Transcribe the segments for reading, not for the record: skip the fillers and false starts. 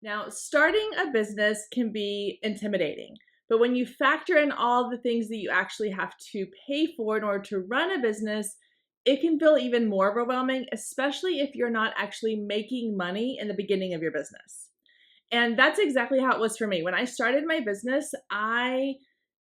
Now, starting a business can be intimidating, but when you factor in all the things that you actually have to pay for in order to run a business, it can feel even more overwhelming, especially if you're not actually making money in the beginning of your business. And that's exactly how it was for me. When I started my business, I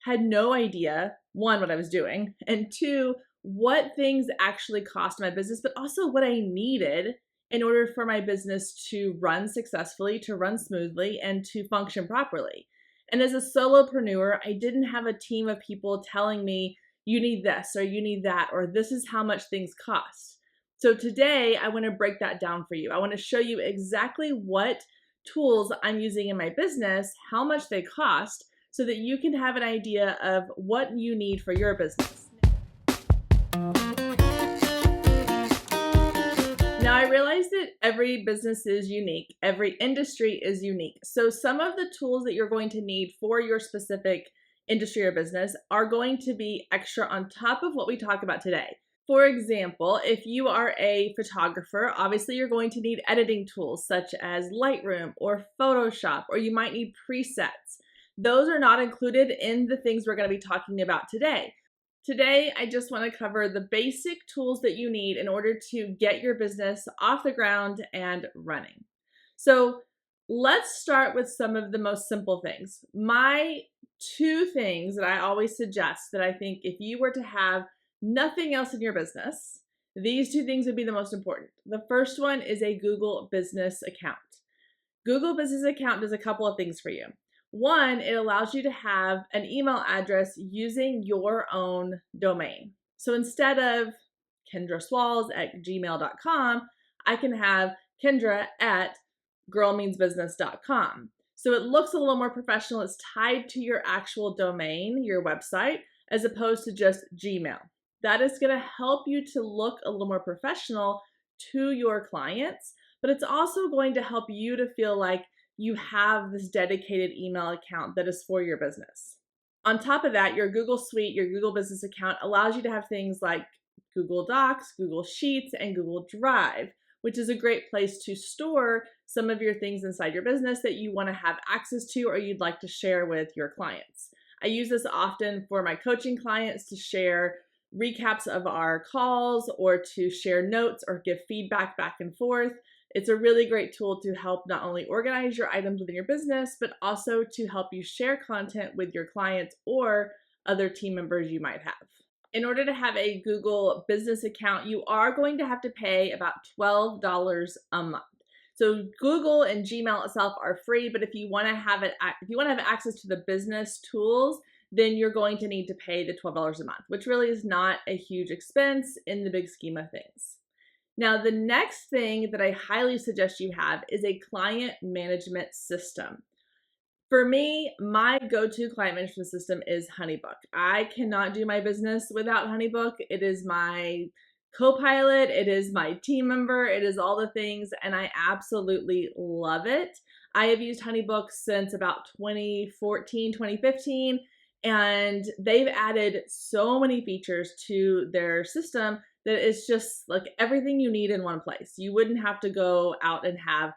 had no idea, one, what I was doing, and two, what things actually cost my business, but also what I needed in order for my business to run successfully, to run smoothly, and to function properly. And as a solopreneur, I didn't have a team of people telling me, you need this, or you need that, or this is how much things cost. So today, I want to break that down for you. I want to show you exactly what tools I'm using in my business, how much they cost, so that you can have an idea of what you need for your business. Now, I realize that every business is unique, every industry is unique. So, some of the tools that you're going to need for your specific industry or business are going to be extra on top of what we talk about today. For example, if you are a photographer, obviously you're going to need editing tools such as Lightroom or Photoshop, or you might need presets. Those are not included in the things we're going to be talking about today. Today, I just want to cover the basic tools that you need in order to get your business off the ground and running. So let's start with some of the most simple things. My two things that I always suggest that I think if you were to have nothing else in your business, these two things would be the most important. The first one is a Google Business account. Google Business account does a couple of things for you. One, it allows you to have an email address using your own domain. So instead of kendraswalls@gmail.com, I can have Kendra at girlmeansbusiness.com. So it looks a little more professional. It's tied to your actual domain, your website, as opposed to just Gmail. That is going to help you to look a little more professional to your clients, but it's also going to help you to feel like you have this dedicated email account that is for your business. On top of that, your Google Suite, your Google Business account allows you to have things like Google Docs, Google Sheets, and Google Drive, which is a great place to store some of your things inside your business that you want to have access to or you'd like to share with your clients. I use this often for my coaching clients to share recaps of our calls or to share notes or give feedback back and forth. It's a really great tool to help not only organize your items within your business, but also to help you share content with your clients or other team members you might have. In order to have a Google Business account, you are going to have to pay about $12 a month. So Google and Gmail itself are free, but if you want to have access to the business tools, then you're going to need to pay the $12 a month, which really is not a huge expense in the big scheme of things. Now, the next thing that I highly suggest you have is a client management system. For me, my go-to client management system is Honeybook. I cannot do my business without Honeybook. It is my co-pilot, it is my team member, it is all the things, and I absolutely love it. I have used Honeybook since about 2014, 2015, and they've added so many features to their system that it's just like everything you need in one place. You wouldn't have to go out and have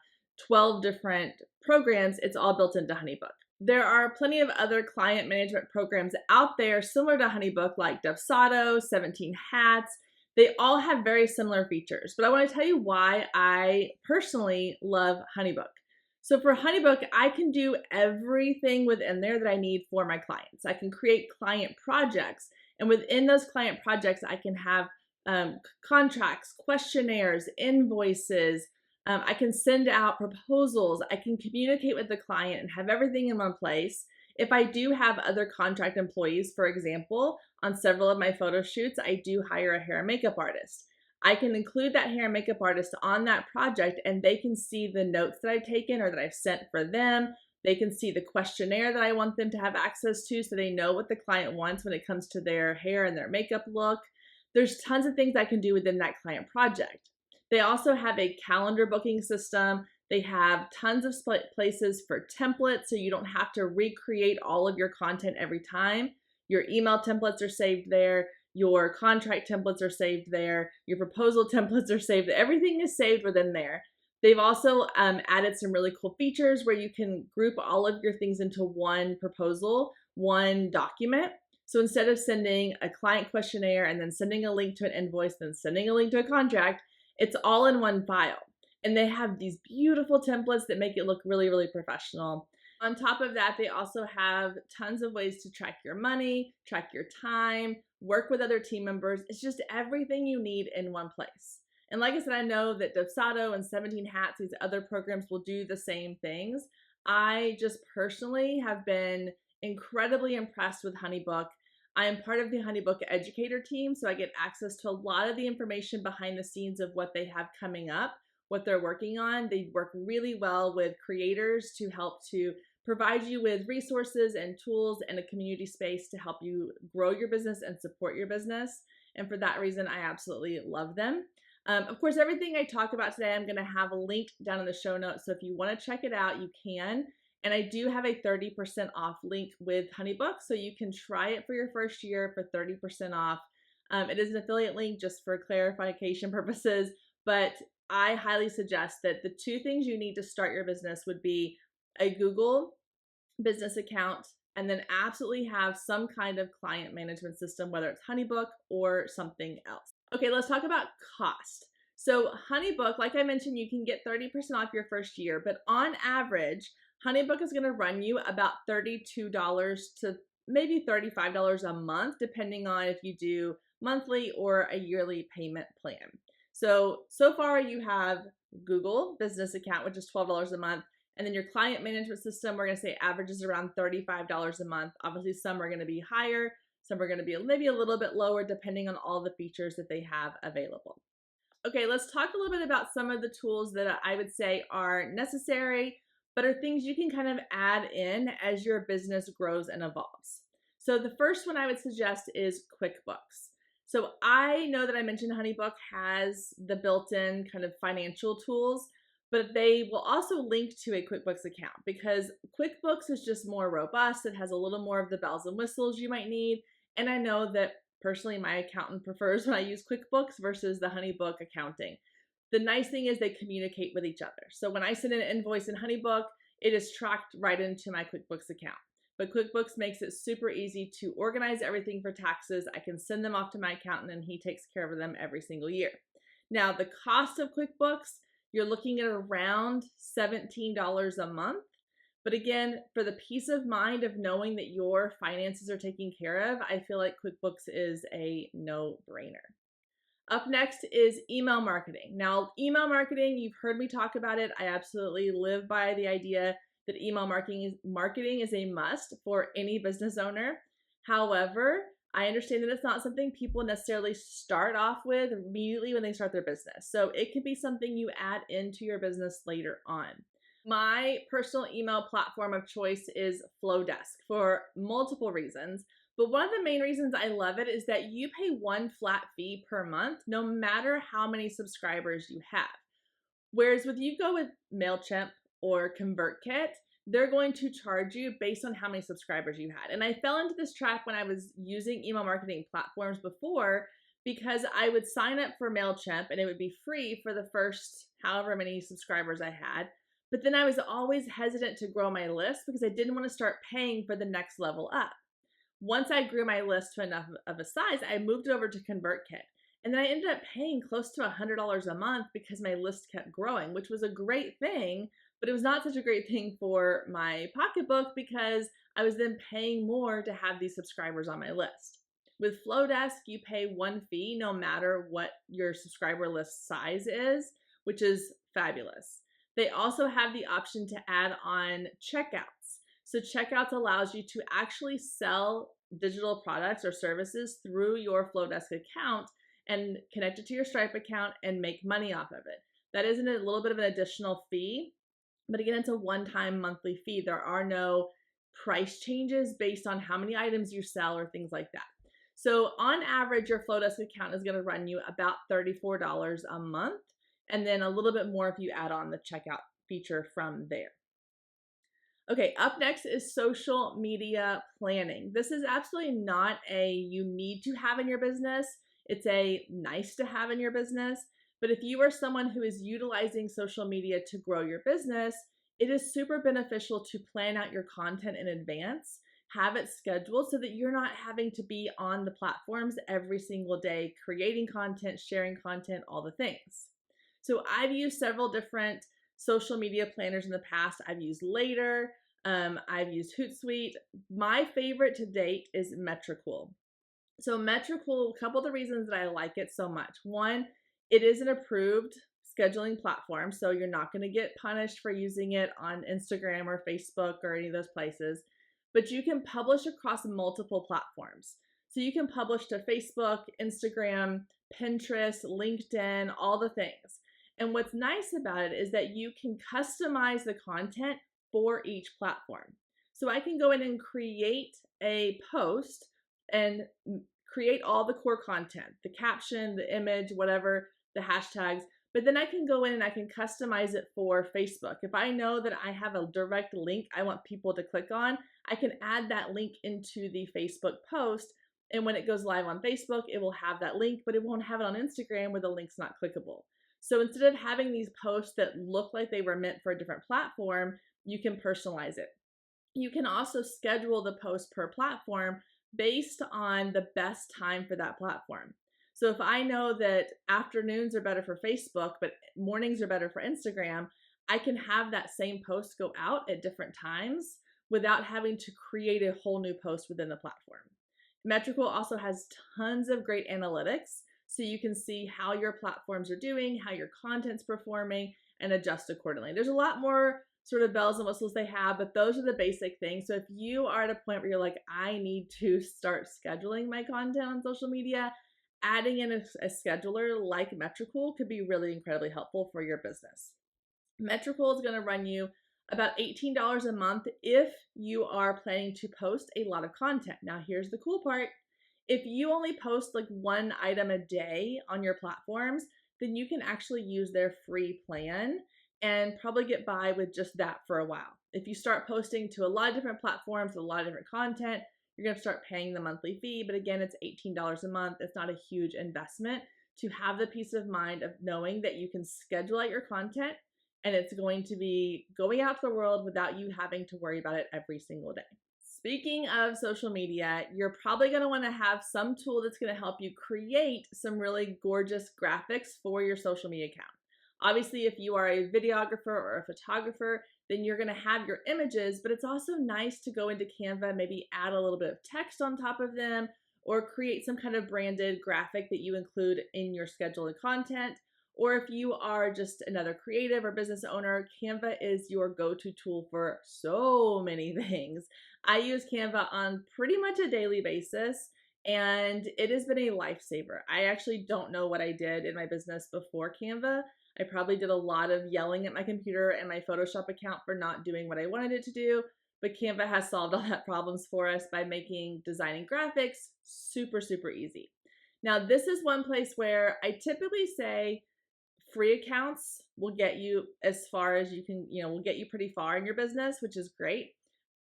12 different programs. It's all built into Honeybook. There are plenty of other client management programs out there similar to Honeybook, like Dubsado, 17 Hats. They all have very similar features, but I want to tell you why I personally love Honeybook. So for Honeybook, I can do everything within there that I need for my clients. I can create client projects, and within those client projects, I can have contracts, questionnaires, invoices. I can send out proposals. I can communicate with the client and have everything in one place. If I do have other contract employees, for example, on several of my photo shoots, I do hire a hair and makeup artist. I can include that hair and makeup artist on that project and they can see the notes that I've taken or that I've sent for them. They can see the questionnaire that I want them to have access to so they know what the client wants when it comes to their hair and their makeup look. There's tons of things I can do within that client project. They also have a calendar booking system. They have tons of places for templates so you don't have to recreate all of your content every time. Your email templates are saved there. Your contract templates are saved there. Your proposal templates are saved. Everything is saved within there. They've also added some really cool features where you can group all of your things into one proposal, one document. So instead of sending a client questionnaire and then sending a link to an invoice, then sending a link to a contract, it's all in one file. And they have these beautiful templates that make it look really, really professional. On top of that, they also have tons of ways to track your money, track your time, work with other team members. It's just everything you need in one place. And like I said, I know that Dosado and 17 Hats, these other programs will do the same things. I just personally have been incredibly impressed with Honeybook. I am part of the Honeybook educator team, so I get access to a lot of the information behind the scenes of what they have coming up, what they're working on. They work really well with creators to help to provide you with resources and tools and a community space to help you grow your business and support your business. And for that reason, I absolutely love them. Of course, everything I talk about today, I'm going to have linked down in the show notes. So if you want to check it out, you can. And I do have a 30% off link with Honeybook, so you can try it for your first year for 30% off. It is an affiliate link just for clarification purposes, but I highly suggest that the two things you need to start your business would be a Google business account, and then absolutely have some kind of client management system, whether it's Honeybook or something else. Okay, let's talk about cost. So Honeybook, like I mentioned, you can get 30% off your first year, but on average, Honeybook is gonna run you about $32 to maybe $35 a month, depending on if you do monthly or a yearly payment plan. So far you have Google business account, which is $12 a month. And then your client management system, we're going to say averages around $35 a month. Obviously, some are going to be higher. Some are going to be maybe a little bit lower depending on all the features that they have available. Okay, let's talk a little bit about some of the tools that I would say are necessary, but are things you can kind of add in as your business grows and evolves. So the first one I would suggest is QuickBooks. So I know that I mentioned Honeybook has the built-in kind of financial tools, but they will also link to a QuickBooks account because QuickBooks is just more robust. It has a little more of the bells and whistles you might need. And I know that personally my accountant prefers when I use QuickBooks versus the Honeybook accounting. The nice thing is they communicate with each other. So when I send an invoice in Honeybook, it is tracked right into my QuickBooks account. But QuickBooks makes it super easy to organize everything for taxes. I can send them off to my accountant and he takes care of them every single year. Now, the cost of QuickBooks, you're looking at around $17 a month. But again, for the peace of mind of knowing that your finances are taken care of, I feel like QuickBooks is a no-brainer. Up next is email marketing. Now, email marketing, you've heard me talk about it. I absolutely live by the idea that email marketing is a must for any business owner. However, I understand that it's not something people necessarily start off with immediately when they start their business. So it could be something you add into your business later on. My personal email platform of choice is Flowdesk for multiple reasons. But one of the main reasons I love it is that you pay one flat fee per month, no matter how many subscribers you have. Whereas if you go with MailChimp or ConvertKit, they're going to charge you based on how many subscribers you had. And I fell into this trap when I was using email marketing platforms before because I would sign up for MailChimp and it would be free for the first however many subscribers I had. But then I was always hesitant to grow my list because I didn't want to start paying for the next level up. Once I grew my list to enough of a size, I moved it over to ConvertKit. And then I ended up paying close to $100 a month because my list kept growing, which was a great thing, but it was not such a great thing for my pocketbook because I was then paying more to have these subscribers on my list. With Flowdesk, you pay one fee no matter what your subscriber list size is, which is fabulous. They also have the option to add on checkouts. So checkouts allows you to actually sell digital products or services through your Flowdesk account and connect it to your Stripe account and make money off of it. That isn't a little bit of an additional fee, but again, it's a one-time monthly fee. There are no price changes based on how many items you sell or things like that. So on average, your Flowdesk account is going to run you about $34 a month, and then a little bit more if you add on the checkout feature from there. Okay, up next is social media planning. This is absolutely not a you need to have in your business. It's a nice to have in your business. But if you are someone who is utilizing social media to grow your business, it is super beneficial to plan out your content in advance, have it scheduled so that you're not having to be on the platforms every single day, creating content, sharing content, all the things. So I've used several different social media planners in the past. I've used Later, I've used Hootsuite. My favorite to date is Metricool. So Metricool, a couple of the reasons that I like it so much. One, it is an approved scheduling platform, so you're not going to get punished for using it on Instagram or Facebook or any of those places. But you can publish across multiple platforms. So you can publish to Facebook, Instagram, Pinterest, LinkedIn, all the things. And what's nice about it is that you can customize the content for each platform. So I can go in and create a post and create all the core content, the caption, the image, whatever, the hashtags. But then I can go in and I can customize it for Facebook. If I know that I have a direct link I want people to click on, I can add that link into the Facebook post. And when it goes live on Facebook, it will have that link, but it won't have it on Instagram where the link's not clickable. So instead of having these posts that look like they were meant for a different platform, you can personalize it. You can also schedule the post per platform based on the best time for that platform. So if I know that afternoons are better for Facebook, but mornings are better for Instagram, I can have that same post go out at different times without having to create a whole new post within the platform. Metricool also has tons of great analytics, so you can see how your platforms are doing, how your content's performing, and adjust accordingly. There's a lot more sort of bells and whistles they have, but those are the basic things. So if you are at a point where you're like, I need to start scheduling my content on social media, adding in a scheduler like Metricool could be really incredibly helpful for your business. Metricool is going to run you about $18 a month if you are planning to post a lot of content. Now, here's the cool part. If you only post like one item a day on your platforms, then you can actually use their free plan and probably get by with just that for a while. If you start posting to a lot of different platforms, a lot of different content, you're going to start paying the monthly fee. But again, it's $18 a month. It's not a huge investment to have the peace of mind of knowing that you can schedule out your content and it's going to be going out to the world without you having to worry about it every single day. Speaking of social media, you're probably going to want to have some tool that's going to help you create some really gorgeous graphics for your social media account. Obviously, if you are a videographer or a photographer, then you're going to have your images, but it's also nice to go into Canva, maybe add a little bit of text on top of them, or create some kind of branded graphic that you include in your scheduled content. Or if you are just another creative or business owner, Canva is your go-to tool for so many things. I use Canva on pretty much a daily basis, and it has been a lifesaver. I actually don't know what I did in my business before Canva. I probably did a lot of yelling at my computer and my Photoshop account for not doing what I wanted it to do, but Canva has solved all that problems for us by making designing graphics super, super easy. Now, this is one place where I typically say free accounts will get you as far as you can, will get you pretty far in your business, which is great.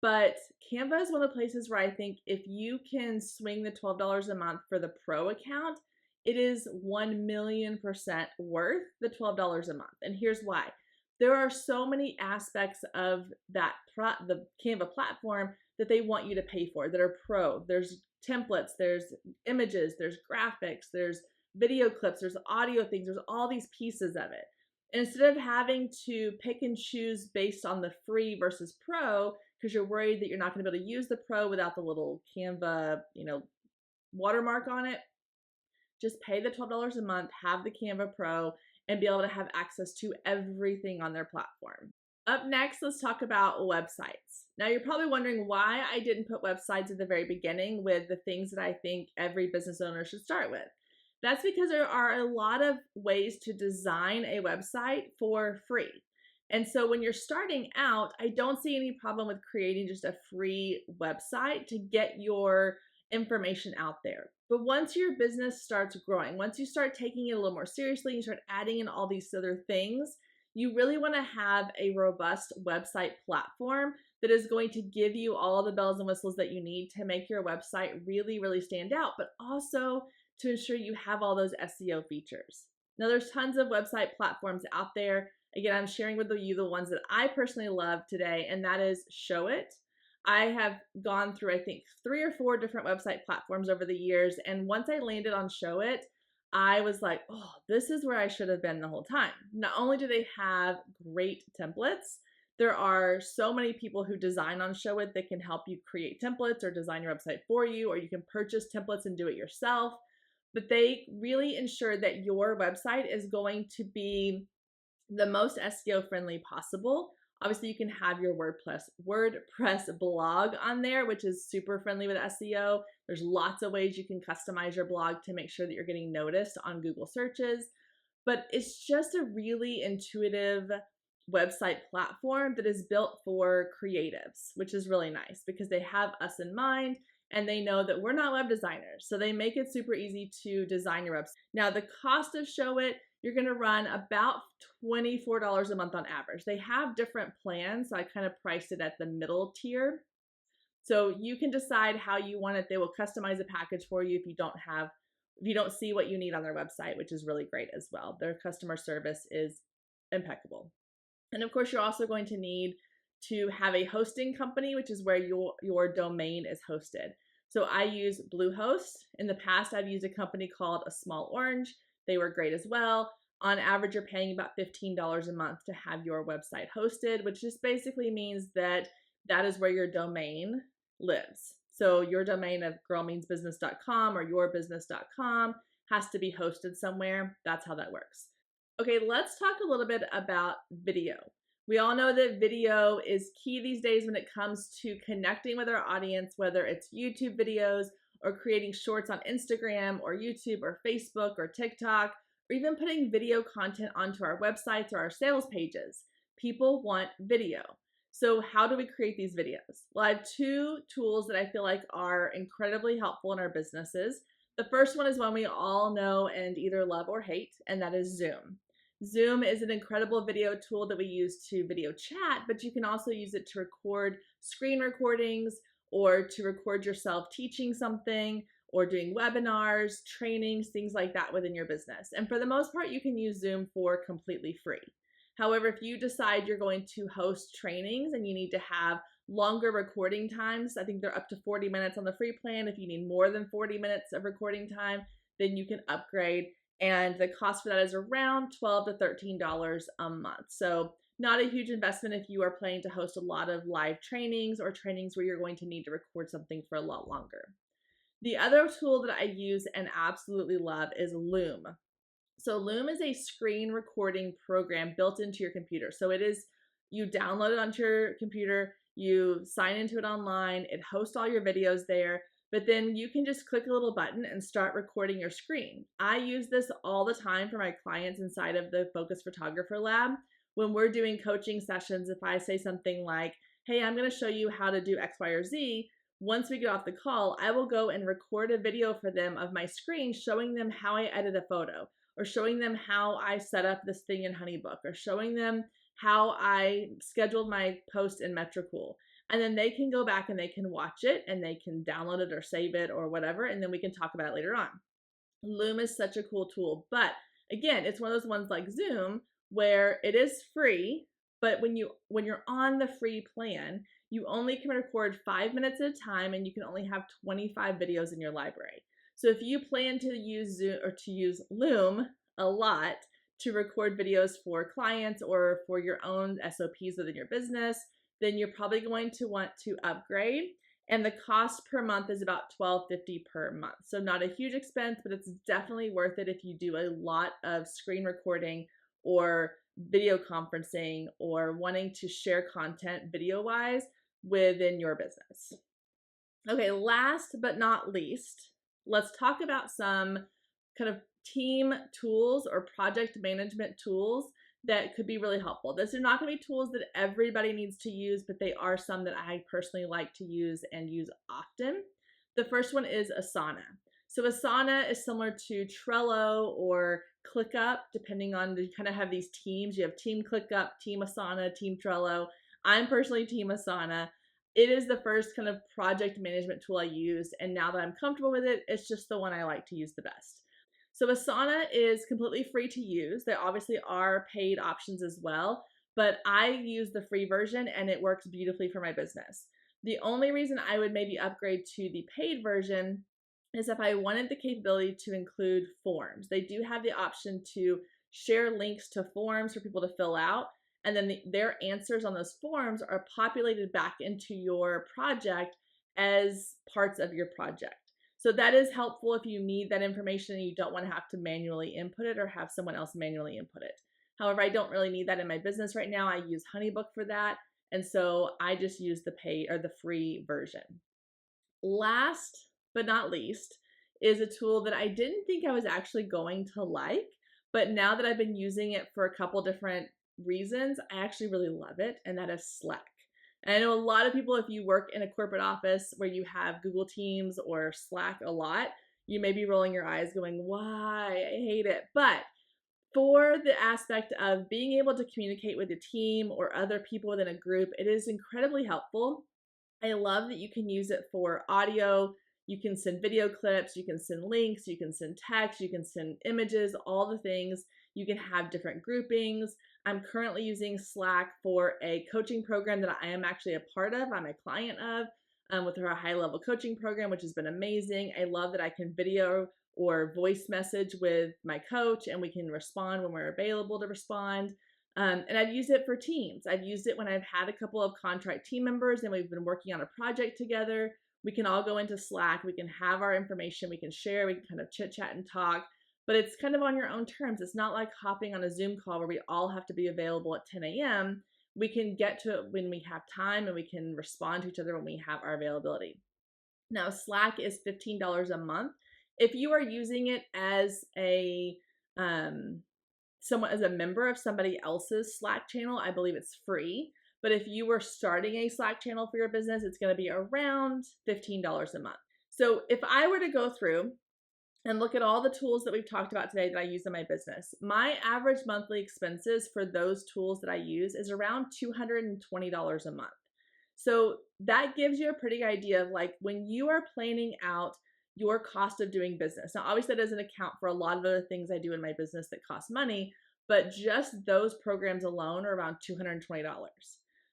But Canva is one of the places where I think if you can swing the $12 a month for the pro account, it is 1,000,000% worth the $12 a month. And here's why. There are so many aspects of the Canva platform that they want you to pay for that are pro. There's templates, there's images, there's graphics, there's video clips, there's audio things, there's all these pieces of it. And instead of having to pick and choose based on the free versus pro, because you're worried that you're not going to be able to use the pro without the little Canva, watermark on it, just pay the $12 a month, have the Canva Pro, and be able to have access to everything on their platform. Up next, let's talk about websites. Now, you're probably wondering why I didn't put websites at the very beginning with the things that I think every business owner should start with. That's because there are a lot of ways to design a website for free. And so when you're starting out, I don't see any problem with creating just a free website to get your information out there. But once your business starts growing, once you start taking it a little more seriously, you start adding in all these other things, you really want to have a robust website platform that is going to give you all the bells and whistles that you need to make your website really, really stand out, but also to ensure you have all those SEO features. Now, there's tons of website platforms out there. Again, I'm sharing with you the ones that I personally love today, and that is Showit. I have gone through, I think, 3 or 4 different website platforms over the years, and once I landed on Showit, I was like, oh, this is where I should have been the whole time. Not only do they have great templates, there are so many people who design on Showit that can help you create templates or design your website for you, or you can purchase templates and do it yourself. But they really ensure that your website is going to be the most SEO friendly possible. Obviously, you can have your WordPress blog on there, which is super friendly with SEO. There's lots of ways you can customize your blog to make sure that you're getting noticed on Google searches. But it's just a really intuitive website platform that is built for creatives, which is really nice because they have us in mind and they know that we're not web designers. So they make it super easy to design your website. Now, the cost of Showit, you're going to run about $24 a month on average. They have different plans, so I kind of priced it at the middle tier. So you can decide how you want it. They will customize a package for you if you don't see what you need on their website, which is really great as well. Their customer service is impeccable. And of course, you're also going to need to have a hosting company, which is where your domain is hosted. So I use Bluehost. In the past, I've used a company called A Small Orange. They were great as well. On average, you're paying about $15 a month to have your website hosted, which just basically means that that is where your domain lives. So your domain of girlmeansbusiness.com or yourbusiness.com has to be hosted somewhere. That's how that works. Okay, let's talk a little bit about video. We all know that video is key these days when it comes to connecting with our audience, whether it's YouTube videos or creating shorts on Instagram or YouTube or Facebook or TikTok, or even putting video content onto our websites or our sales pages. People want video. So how do we create these videos? Well, I have 2 tools that I feel like are incredibly helpful in our businesses. The first one is one we all know and either love or hate, and that is Zoom. Zoom is an incredible video tool that we use to video chat, but you can also use it to record screen recordings or to record yourself teaching something or doing webinars, trainings, things like that within your business. And for the most part, you can use Zoom for completely free. However, if you decide you're going to host trainings and you need to have longer recording times, I think they're up to 40 minutes on the free plan. If you need more than 40 minutes of recording time, then you can upgrade. And the cost for that is around $12 to $13 a month. So not a huge investment if you are planning to host a lot of live trainings or trainings where you're going to need to record something for a lot longer. The other tool that I use and absolutely love is Loom. So Loom is a screen recording program built into your computer. So you download it onto your computer, you sign into it online, it hosts all your videos there, but then you can just click a little button and start recording your screen. I use this all the time for my clients inside of the Focus Photographer Lab. When we're doing coaching sessions, if I say something like, hey, I'm going to show you how to do X, Y, or Z, once we get off the call, I will go and record a video for them of my screen showing them how I edit a photo, or showing them how I set up this thing in Honeybook, or showing them how I scheduled my post in Metricool. And then they can go back and they can watch it and they can download it or save it or whatever, and then we can talk about it later on. Loom is such a cool tool. But again, it's one of those ones like Zoom where it is free, but when you're on the free plan, you only can record 5 minutes at a time and you can only have 25 videos in your library. So if you plan to use Zoom or to use Loom a lot to record videos for clients or for your own SOPs within your business, then you're probably going to want to upgrade. And the cost per month is about $12.50 per month. So not a huge expense, but it's definitely worth it if you do a lot of screen recording or video conferencing or wanting to share content video-wise within your business. Okay, last but not least, let's talk about some kind of team tools or project management tools that could be really helpful. These are not going to be tools that everybody needs to use, but they are some that I personally like to use and use often. The first one is Asana. So Asana is similar to Trello or ClickUp, depending on, you kind of have these teams. You have Team ClickUp, Team Asana, Team Trello. I'm personally Team Asana. It is the first kind of project management tool I used, and now that I'm comfortable with it, it's just the one I like to use the best. So Asana is completely free to use. There obviously are paid options as well, but I use the free version and it works beautifully for my business. The only reason I would maybe upgrade to the paid version is if I wanted the capability to include forms. They do have the option to share links to forms for people to fill out, and then their answers on those forms are populated back into your project as parts of your project. So that is helpful if you need that information and you don't want to have to manually input it or have someone else manually input it. However, I don't really need that in my business right now. I use Honeybook for that. And so I just use the pay or the free version. Last but not least is a tool that I didn't think I was actually going to like, but now that I've been using it for a couple different reasons, I actually really love it, and that is Slack. And I know a lot of people, if you work in a corporate office where you have Google Teams or Slack a lot, you may be rolling your eyes going, why? I hate it. But for the aspect of being able to communicate with a team or other people within a group, it is incredibly helpful. I love that you can use it for audio. You can send video clips, you can send links, you can send text, you can send images, all the things. You can have different groupings. I'm currently using Slack for a coaching program that I am actually a part of. I'm a client of with her high level coaching program, which has been amazing. I love that I can video or voice message with my coach and we can respond when we're available to respond. And I've used it for teams. I've used it when I've had a couple of contract team members and we've been working on a project together. We can all go into Slack. We can have our information. We can share. We can kind of chit chat and talk. But it's kind of on your own terms. It's not like hopping on a Zoom call where we all have to be available at 10 a.m. We can get to it when we have time and we can respond to each other when we have our availability. Now, Slack is $15 a month. If you are using it as a someone as a member of somebody else's Slack channel, I believe it's free. But if you were starting a Slack channel for your business, it's going to be around $15 a month. So if I were to go through and look at all the tools that we've talked about today that I use in my business, my average monthly expenses for those tools that I use is around $220 a month. So that gives you a pretty idea of like when you are planning out your cost of doing business. Now, obviously, that doesn't account for a lot of other things I do in my business that cost money, but just those programs alone are around $220.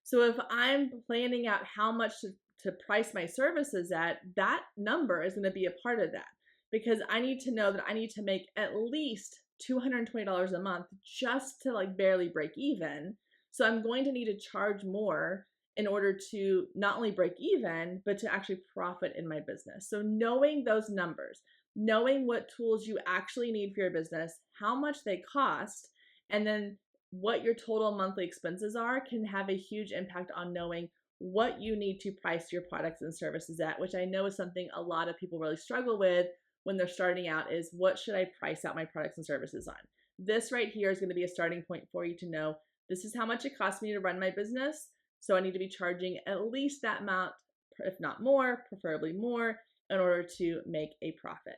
So if I'm planning out how much to price my services at, that number is going to be a part of that because I need to know that I need to make at least $220 a month just to like barely break even. So I'm going to need to charge more in order to not only break even, but to actually profit in my business. So knowing those numbers, knowing what tools you actually need for your business, how much they cost, and then what your total monthly expenses are can have a huge impact on knowing what you need to price your products and services at, which I know is something a lot of people really struggle with when they're starting out is what should I price out my products and services on? This right here is going to be a starting point for you to know this is how much it costs me to run my business. So I need to be charging at least that amount, if not more, preferably more, in order to make a profit.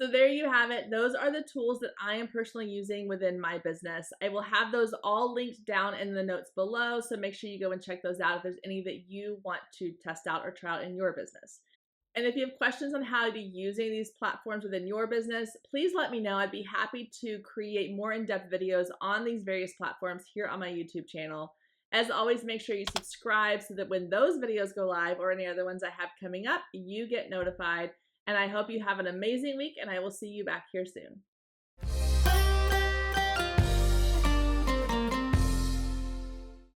So there you have it. Those are the tools that I am personally using within my business. I will have those all linked down in the notes below, so make sure you go and check those out if there's any that you want to test out or try out in your business. And if you have questions on how to be using these platforms within your business, please let me know. I'd be happy to create more in-depth videos on these various platforms here on my YouTube channel. As always, make sure you subscribe so that when those videos go live or any other ones I have coming up, you get notified. And I hope you have an amazing week, and I will see you back here soon.